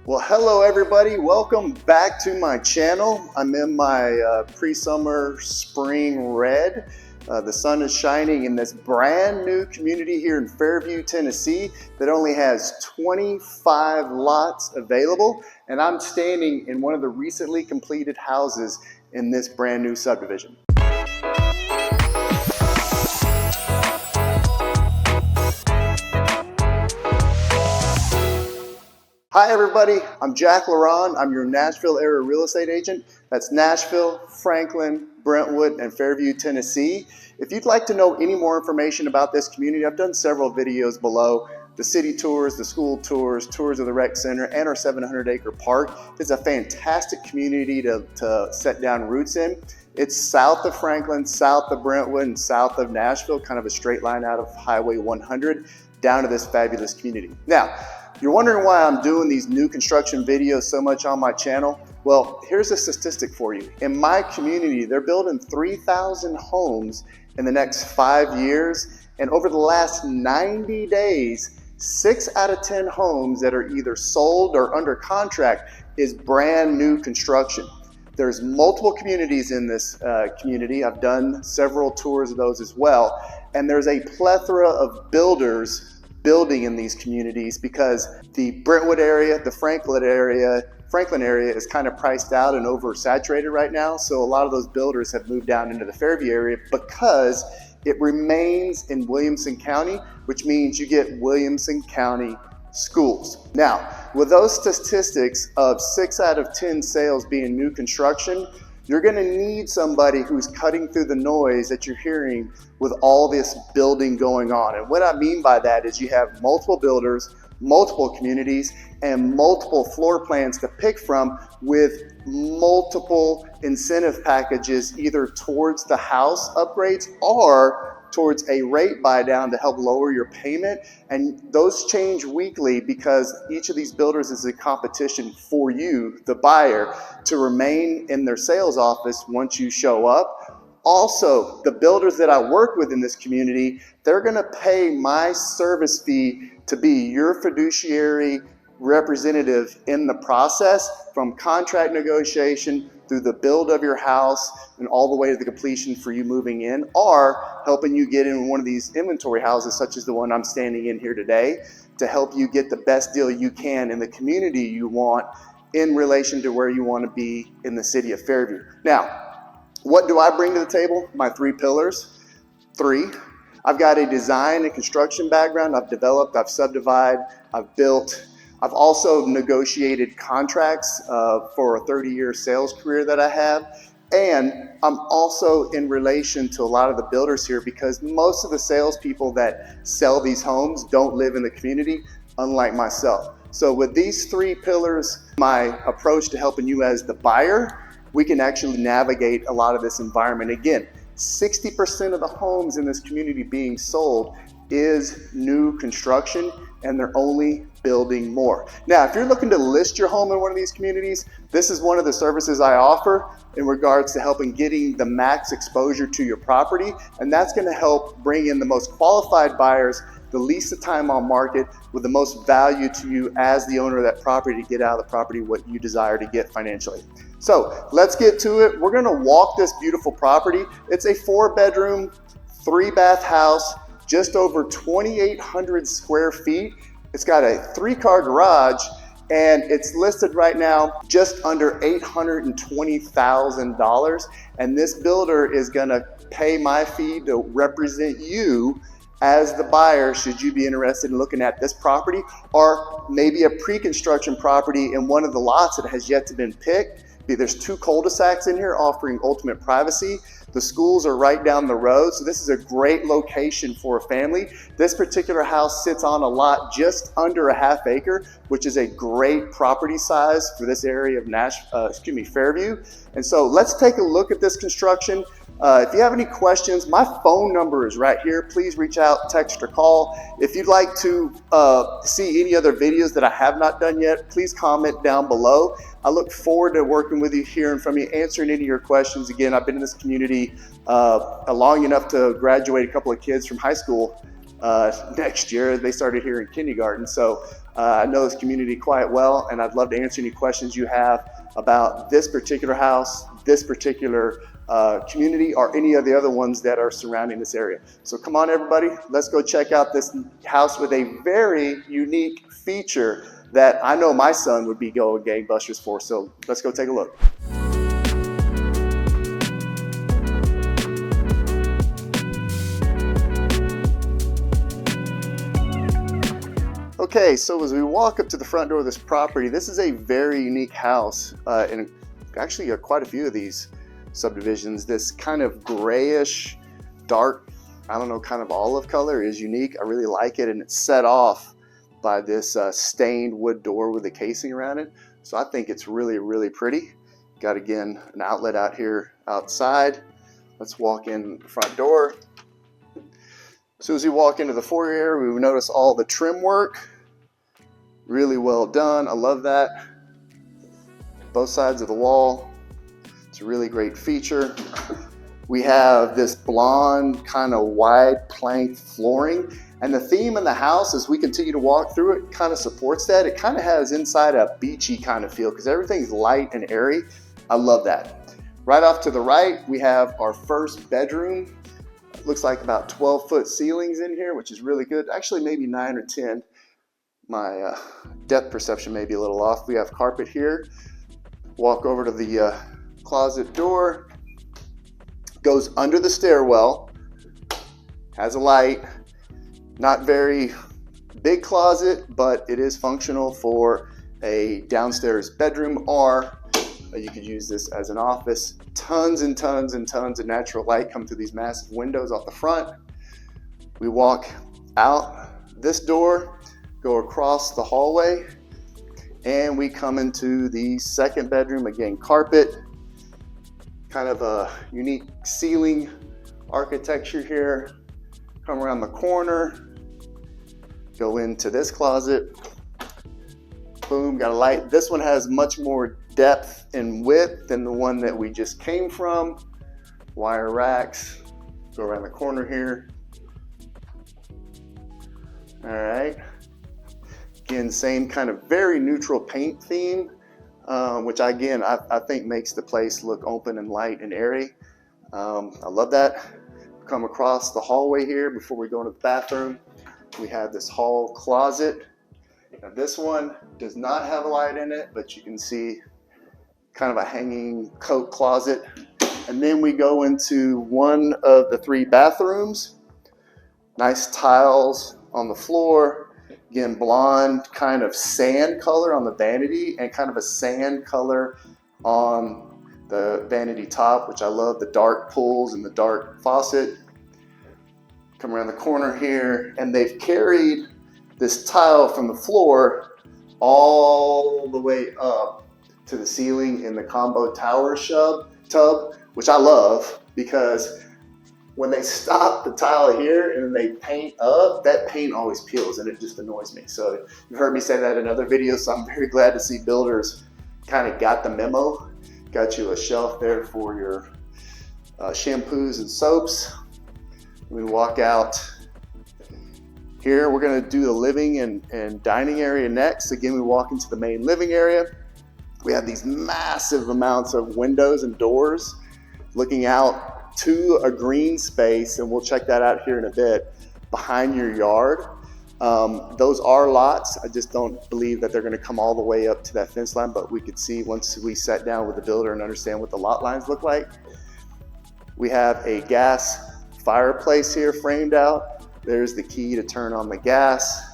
Well, hello everybody. Welcome back to my channel. I'm in my pre-summer spring red. The sun is shining in this brand new community here in Fairview, Tennessee that only has 25 lots available. And I'm standing in one of the recently completed houses in this brand new subdivision. Hi everybody, I'm Jack Laron. I'm your Nashville area real estate agent. That's Nashville, Franklin, Brentwood, and Fairview, Tennessee. If you'd like to know any more information about this community, I've done several videos below. The city tours, the school tours, tours of the rec center, and our 700-acre park. It's a fantastic community to set down roots in. It's south of Franklin, south of Brentwood, and south of Nashville, kind of a straight line out of Highway 100 down to this fabulous community. Now, you're wondering why I'm doing these new construction videos so much on my channel? Well, here's a statistic for you. In my community, they're building 3,000 homes in the next 5 years. And over the last 90 days, 6 out of 10 homes that are either sold or under contract is brand new construction. There's multiple communities in this community. I've done several tours of those as well. And there's a plethora of builders building in these communities because the Brentwood area, the Franklin area is kind of priced out and oversaturated right now. So a lot of those builders have moved down into the Fairview area because it remains in Williamson County, which means you get Williamson County schools. Now, with those statistics of 6 out of 10 sales being new construction, you're going to need somebody who's cutting through the noise that you're hearing with all this building going on. And what I mean by that is you have multiple builders, multiple communities, and multiple floor plans to pick from with multiple incentive packages either towards the house upgrades or towards a rate buy down to help lower your payment. And those change weekly because each of these builders is a competition for you, the buyer, to remain in their sales office once you show up. Also, the builders that I work with in this community, they're gonna pay my service fee to be your fiduciary representative in the process from contract negotiation through the build of your house and all the way to the completion for you moving in, or helping you get in one of these inventory houses such as the one I'm standing in here today to help you get the best deal you can in the community you want in relation to where you want to be in the city of Fairview. Now, what do I bring to the table? My 3 pillars. 3. I've got a design and construction background. I've developed, I've subdivided, I've built. I've also negotiated contracts for a 30-year sales career that I have. And I'm also in relation to a lot of the builders here because most of the salespeople that sell these homes don't live in the community, unlike myself. So with these 3 pillars, my approach to helping you as the buyer, we can actually navigate a lot of this environment. Again, 60% of the homes in this community being sold is new construction, and they're only building more. Now, if you're looking to list your home in one of these communities, this is one of the services I offer in regards to helping getting the max exposure to your property, and that's going to help bring in the most qualified buyers, the least of time on market, with the most value to you as the owner of that property to get out of the property what you desire to get financially. So let's get to it. We're going to walk this beautiful property. It's a 4-bedroom, 3-bath house, just over 2,800 square feet. It's got a 3-car garage, and it's listed right now just under $820,000. And this builder is gonna pay my fee to represent you as the buyer should you be interested in looking at this property or maybe a pre-construction property in one of the lots that has yet to been picked. There's 2 cul-de-sacs in here offering ultimate privacy. The schools are right down the road, so this is a great location for a family. This particular house sits on a lot just under a ½ acre, which is a great property size for this area of Fairview. And so let's take a look at this construction. If you have any questions, my phone number is right here. Please reach out, text or call. If you'd like to see any other videos that I have not done yet, please comment down below. I look forward to working with you, hearing from you, answering any of your questions. Again, I've been in this community long enough to graduate a couple of kids from high school next year. They started here in kindergarten. So I know this community quite well, and I'd love to answer any questions you have about this particular house, this particular community, or any of the other ones that are surrounding this area. So come on, everybody, let's go check out this house with a very unique feature that I know my son would be going gangbusters for. So let's go take a look. Okay, so as we walk up to the front door of this property, this is a very unique house, and actually quite a few of these subdivisions. This kind of grayish, dark, I don't know, kind of olive color is unique. I really like it, and it's set off by this stained wood door with a casing around it. So I think it's really, really pretty. Got, again, an outlet out here outside. Let's walk in the front door. So as we walk into the foyer area, we notice all the trim work. Really well done. I love that. Both sides of the wall. It's a really great feature. We have this blonde kind of wide plank flooring, and the theme in the house as we continue to walk through it kind of supports that. It kind of has inside a beachy kind of feel because everything's light and airy. I love that. Right off to the right, we have our first bedroom. It looks like about 12-foot ceilings in here, which is really good. Actually, maybe 9 or 10. My depth perception may be a little off. We have carpet here. Walk over to the closet door. Goes under the stairwell. Has a light. Not very big closet, but it is functional for a downstairs bedroom, or you could use this as an office. Tons and tons and tons of natural light come through these massive windows off the front. We walk out this door, go across the hallway, and we come into the second bedroom. Again, carpet, kind of a unique ceiling architecture here. Come around the corner, go into this closet. Boom, got a light. This one has much more depth and width than the one that we just came from. Wire racks. Go around the corner here. All right. Again, same kind of very neutral paint theme, which again, I think makes the place look open and light and airy. I love that. Come across the hallway here before we go into the bathroom. We have this hall closet. Now this one does not have a light in it, but you can see kind of a hanging coat closet. And then we go into one of the 3 bathrooms. Nice tiles on the floor. Again, blonde kind of sand color on the vanity and kind of a sand color on the vanity top, which I love, the dark pulls and the dark faucet. Come around the corner here, and they've carried this tile from the floor all the way up to the ceiling in the combo tower tub, which I love because when they stop the tile here and then they paint up, that paint always peels and it just annoys me. So you've heard me say that in other videos, so I'm very glad to see builders kind of got the memo. Got you a shelf there for your shampoos and soaps. We walk out here. We're gonna do the living and dining area next. Again, we walk into the main living area. We have these massive amounts of windows and doors looking out to a green space, and we'll check that out here in a bit, behind your yard. Those are lots. I just don't believe that they're going to come all the way up to that fence line, but we could see once we sat down with the builder and understand what the lot lines look like. We have a gas fireplace here framed out. There's the key to turn on the gas.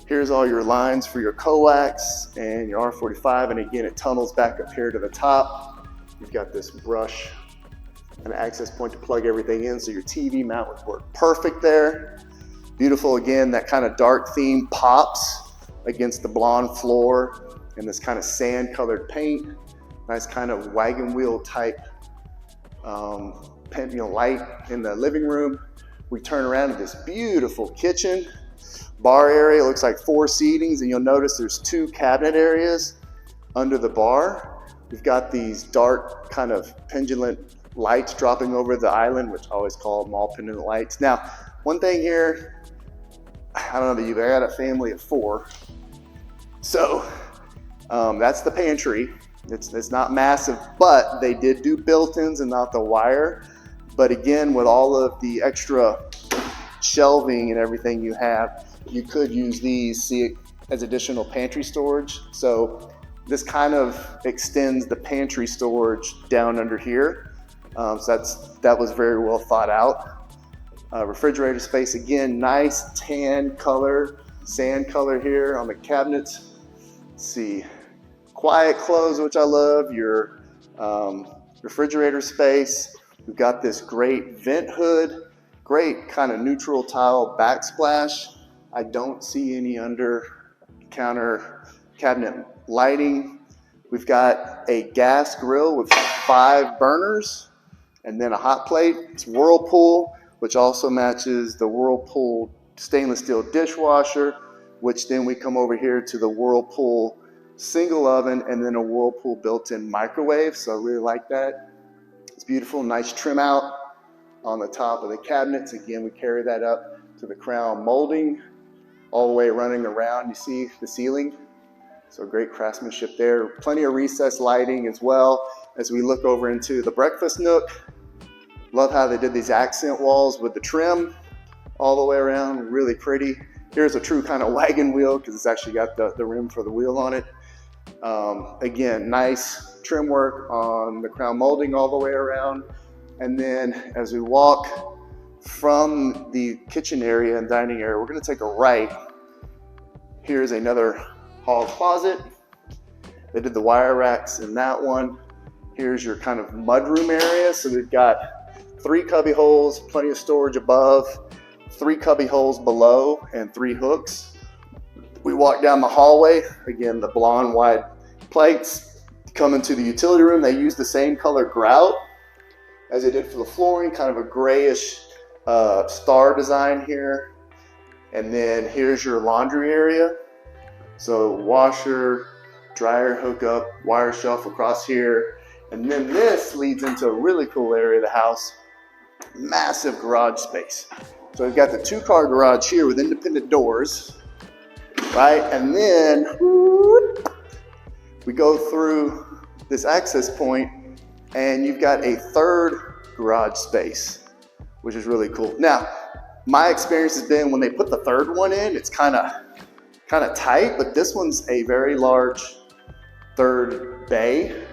Here's all your lines for your coax and your R45, and again, it tunnels back up here to the top. You've got this brush, an access point to plug everything in, so your TV mount would work perfect there. Beautiful, again, that kind of dark theme pops against the blonde floor and this kind of sand colored paint. Nice kind of wagon wheel type light in the living room. We turn around to this beautiful kitchen. Bar area, looks like 4 seatings, and you'll notice there's 2 cabinet areas under the bar. We've got these dark kind of pendulum lights dropping over the island, which I always call them all pendant lights. Now, one thing here, I don't know about you, but I got a family of 4. So that's the pantry. It's not massive, but they did do built-ins and not the wire. But again, with all of the extra shelving and everything you have, you could use these, see it as additional pantry storage. So this kind of extends the pantry storage down under here. So that was very well thought out. Refrigerator space, again, nice tan color, sand color here on the cabinets. Let's see, quiet close, which I love. Your refrigerator space. We've got this great vent hood, great kind of neutral tile backsplash. I don't see any under counter cabinet lighting. We've got a gas grill with 5 burners and then a hot plate. It's Whirlpool, which also matches the Whirlpool stainless steel dishwasher, which then we come over here to the Whirlpool single oven and then a Whirlpool built-in microwave. So I really like that. It's beautiful, nice trim out on the top of the cabinets. Again, we carry that up to the crown molding, all the way running around. You see the ceiling. So great craftsmanship there. Plenty of recessed lighting as well as we look over into the breakfast nook. Love how they did these accent walls with the trim all the way around, really pretty. Here's a true kind of wagon wheel because it's actually got the rim for the wheel on it. Again, nice trim work on the crown molding all the way around. And then as we walk from the kitchen area and dining area, we're going to take a right. Here's another hall closet. They did the wire racks in that one. Here's your kind of mudroom area. So we've got 3 cubby holes, plenty of storage above, 3 cubby holes below, and 3 hooks. We walk down the hallway. Again, the blonde wide plates. Come into the utility room. They use the same color grout as they did for the flooring, kind of a grayish star design here. And then here's your laundry area. So washer, dryer hookup, wire shelf across here. And then this leads into a really cool area of the house. Massive garage space. So we've got the 2-car garage here with independent doors, right? And then we go through this access point and you've got a 3rd garage space, which is really cool. Now, my experience has been when they put the 3rd one in, it's kind of tight, but this one's a very large 3rd bay.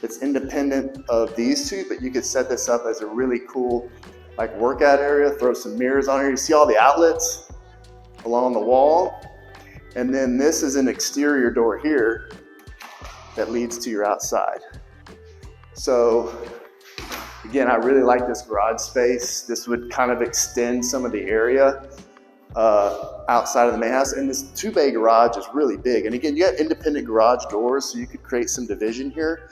It's independent of these 2, but you could set this up as a really cool like workout area, throw some mirrors on here. You see all the outlets along the wall. And then this is an exterior door here that leads to your outside. So again, I really like this garage space. This would kind of extend some of the area outside of the main house. And this 2-bay garage is really big. And again, you got independent garage doors, so you could create some division here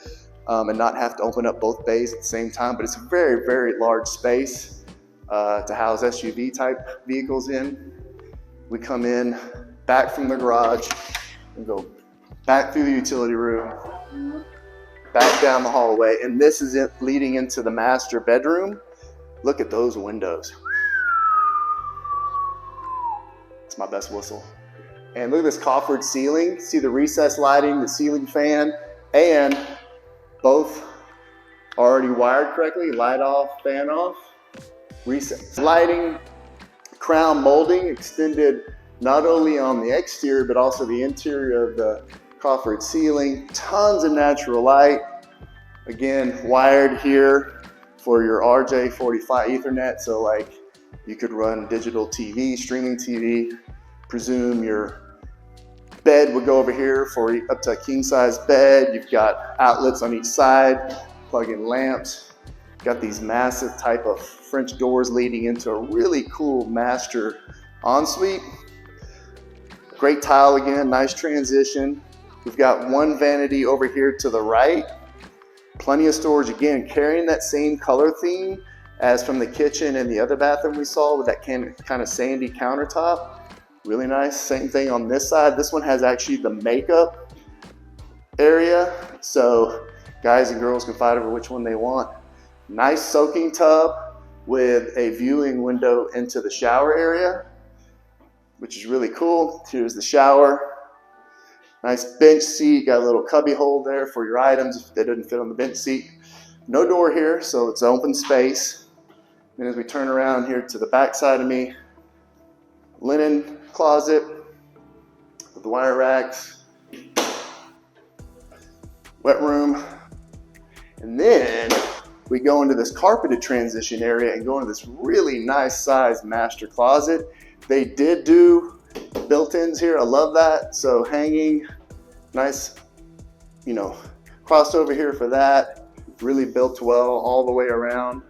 and not have to open up both bays at the same time. But it's a very, very large space to house SUV type vehicles in. We come in back from the garage and go back through the utility room, back down the hallway, and this is it leading into the master bedroom. Look at those windows. It's my best whistle. And look at this coffered ceiling. See the recessed lighting, the ceiling fan, and both already wired correctly. Light off, fan off. Recessed lighting, crown molding extended not only on the exterior but also the interior of the coffered ceiling. Tons of natural light. Again, wired here for your RJ45 Ethernet, so like you could run digital TV, streaming TV. Presume your bed would go over here for up to a king size bed. You've got outlets on each side, plug-in lamps. Got these massive type of French doors leading into a really cool master ensuite. Great tile again, nice transition. We've got one vanity over here to the right. Plenty of storage again, carrying that same color theme as from the kitchen and the other bathroom we saw with that kind of sandy countertop. Really nice. Same thing on this side. This one has actually the makeup area, so guys and girls can fight over which one they want. Nice soaking tub with a viewing window into the shower area. which is really cool. Here's the shower. Nice bench seat, got a little cubby hole there for your items if they didn't fit on the bench seat. No door here, so it's open space. And as we turn around here to the back side of me, linen closet with the wire racks, wet room. And then we go into this carpeted transition area and go into this really nice sized master closet. They did do built-ins here, I love that. So hanging, nice, you know, crossover here for that. Really built well all the way around.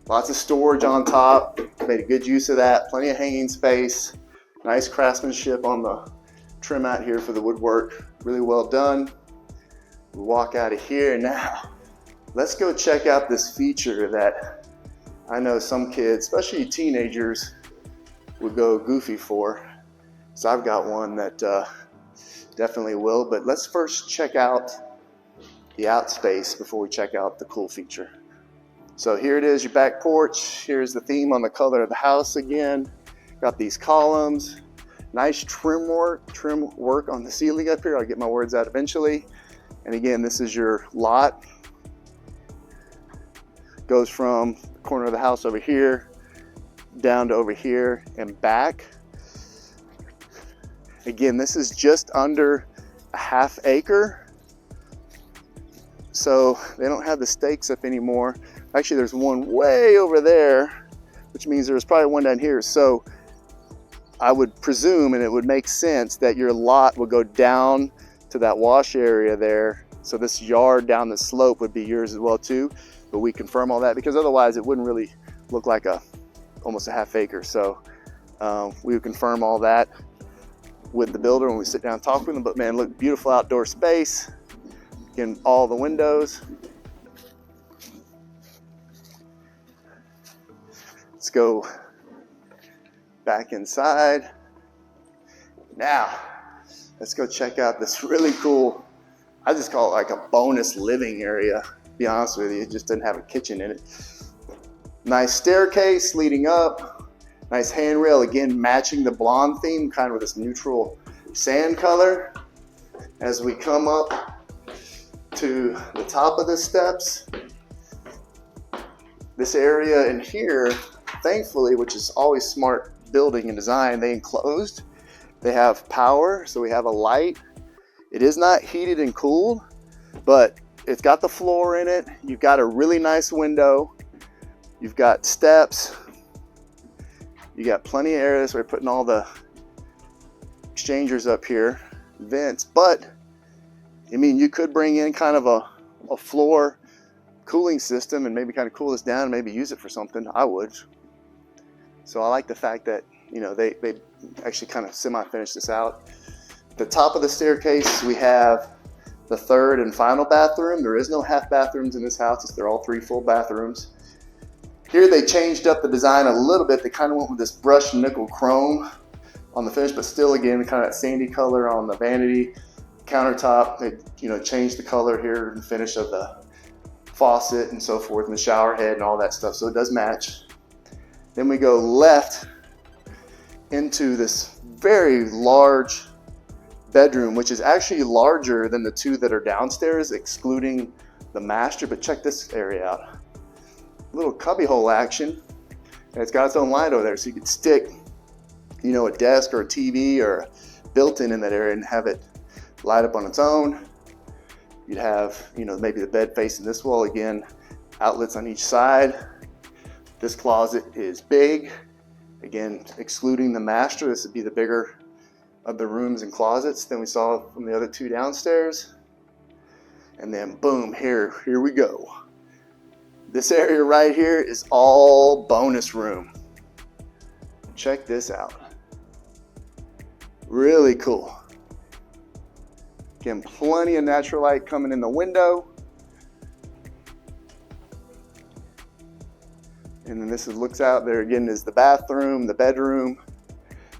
Lots of storage on top, made a good use of that. Plenty of hanging space. Nice craftsmanship on the trim out here for the woodwork. Really well done. We walk out of here now. Let's go check out this feature that I know some kids, especially teenagers, would go goofy for. So I've got one that definitely will, but let's first check out the outspace before we check out the cool feature. So here it is, your back porch. Here's the theme on the color of the house again. Got these columns, nice trim work on the ceiling up here. I'll get my words out eventually. And again, this is your lot. Goes from the corner of the house over here down to over here and back. Again, this is just under a ½ acre. So they don't have the stakes up anymore. Actually, there's one way over there, which means there's probably one down here. So I would presume, and it would make sense, that your lot would go down to that wash area there. So this yard down the slope would be yours as well too. But we confirm all that because otherwise it wouldn't really look like almost a ½ acre. So we would confirm all that with the builder when we sit down and talk with them. But man, look, beautiful outdoor space. Again, all the windows. Let's go back inside. Now, let's go check out this really cool, I just call it like a bonus living area. To be honest with you, it just doesn't have a kitchen in it. Nice staircase leading up. Nice handrail, again, matching the blonde theme, kind of with this neutral sand color. As we come up to the top of the steps, this area in here, thankfully, which is always smart building and design, they enclosed. They have power, so we have a light. It is not heated and cooled, but it's got the floor in it. You've got a really nice window. You've got steps. You got plenty of areas. We're putting all the exchangers up here, vents, but I mean, you could bring in kind of a floor cooling system and maybe kind of cool this down and maybe use it for something. I would. So I like the fact that, you know, they actually kind of semi-finished this out. The top of the staircase, we have the third and final bathroom. There is no half bathrooms in this house. They're all 3 full bathrooms. Here they changed up the design a little bit. They kind of went with this brushed nickel chrome on the finish, but still, again, kind of that sandy color on the vanity countertop. They, you know, changed the color here and finish of the faucet and so forth, and the shower head and all that stuff, so it does match. Then we go left into this very large bedroom, which is actually larger than the 2 that are downstairs, excluding the master. But check this area out. Little cubbyhole action. And it's got its own light over there, so you could stick, you know, a desk or a TV or built-in in that area and have it light up on its own. You'd have, you know, maybe the bed facing this wall. Again, outlets on each side. This closet is big. Again, excluding the master, this would be the bigger of the rooms and closets than we saw from the other 2 downstairs. And then boom, here we go. This area right here is all bonus room. Check this out. Really cool. Again, plenty of natural light coming in the window. And then this looks out there again is the bathroom, the bedroom.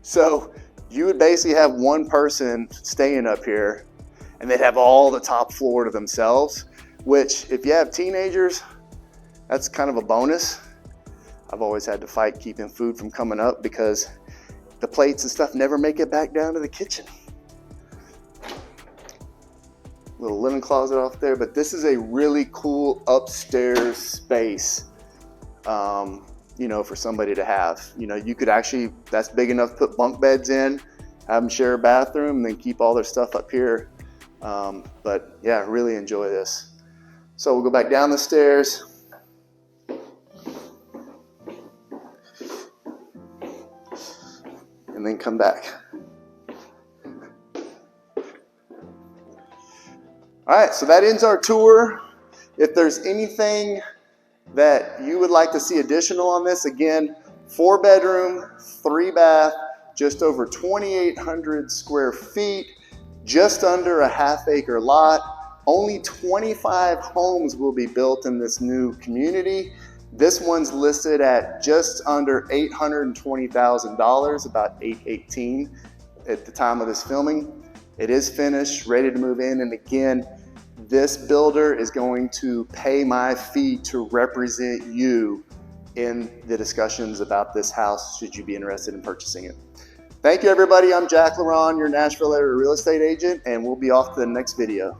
So you would basically have one person staying up here and they'd have all the top floor to themselves, which if you have teenagers, that's kind of a bonus. I've always had to fight keeping food from coming up because the plates and stuff never make it back down to the kitchen. Little linen closet off there, but this is a really cool upstairs space, you know, for somebody to have. You know, you could actually, that's big enough to put bunk beds in, have them share a bathroom, and then keep all their stuff up here. But yeah, really enjoy this. So we'll go back down the stairs. And then come back. All right, so that ends our tour. If there's anything that you would like to see additional on this, again, 4-bedroom, 3-bath, just over 2,800 square feet, just under a half-acre lot. Only 25 homes will be built in this new community. This one's listed at just under $820,000, about $818,000 at the time of this filming. It is finished, ready to move in, and again, this builder is going to pay my fee to represent you in the discussions about this house, should you be interested in purchasing it. Thank you, everybody. I'm Jack Laron, your Nashville area real estate agent, and we'll be off to the next video.